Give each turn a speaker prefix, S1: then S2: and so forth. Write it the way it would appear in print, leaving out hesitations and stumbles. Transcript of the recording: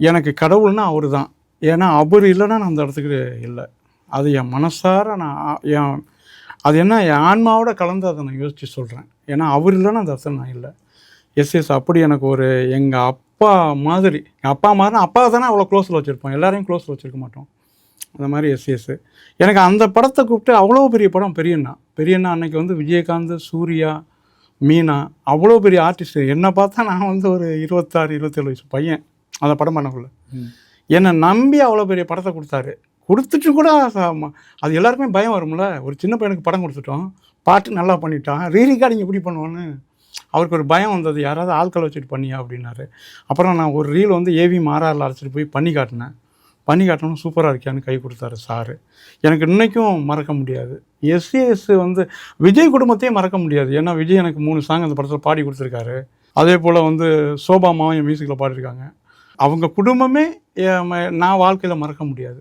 S1: எனக்கு கடவுள்னா அவர் தான். ஏன்னா அவர் இல்லைன்னா நான் அந்த இடத்துக்கு இல்லை. அது என் மனசார நான் அது என்ன என் ஆன்மாவோட கலந்து அதை நான் யோசித்து சொல்கிறேன். ஏன்னா அவர் இல்லைன்னா அந்த இடத்துல நான் இல்லை. எஸ் அப்படி எனக்கு ஒரு எங்கள் அப்பா மாதிரி, எங்கள் அப்பா மாதிரினா அப்பா தானே அவ்வளோ க்ளோஸில் வச்சுருப்போம், எல்லாரையும் க்ளோஸில் வச்சுருக்க மாட்டோம். அந்த மாதிரி எஸ் எனக்கு அந்த படத்தை கூப்பிட்டு அவ்வளோ பெரிய படம் பெரியண்ணா. பெரியண்ணா அன்னைக்கு வந்து விஜயகாந்த், சூர்யா, மீனா அவ்வளோ பெரிய ஆர்டிஸ்ட். என்னை பார்த்தா நான் வந்து ஒரு 26 27 வயசு பையன் அந்த படம் பண்ணக்குள்ள. என்னை நம்பி அவ்வளோ பெரிய படத்தை கொடுத்தாரு. கொடுத்துட்டு கூட அது எல்லாருக்குமே பயம் வரும்ல. ஒரு சின்ன பையனுக்கு படம் கொடுத்துட்டோம், பாட்டு நல்லா பண்ணிட்டான், ரீரிகார்டிங் எப்படி பண்ணுவான்னு அவருக்கு ஒரு பயம் வந்தது. யாராவது ஆட்கள் வச்சுட்டு பண்ணியா அப்படின்னாரு. அப்புறம் நான் ஒரு ரீல் வந்து ஏவி மாறாரில் அழைச்சிட்டு போய் பண்ணி காட்டினேன். பண்ணி காட்டணும், சூப்பராக இருக்கியான்னு கை கொடுத்தாரு சாரு. எனக்கு இன்றைக்கும் மறக்க முடியாது. எஸ் வந்து விஜய் குடும்பத்தையே மறக்க முடியாது. ஏன்னா விஜய் எனக்கு 3 சாங் அந்த படத்தில் பாடி கொடுத்துருக்காரு. அதே போல் வந்து சோபாமாவும் என் மியூசிக்கில் பாடியிருக்காங்க. அவங்க குடும்பமே நான் வாழ்க்கையில் மறக்க முடியாது.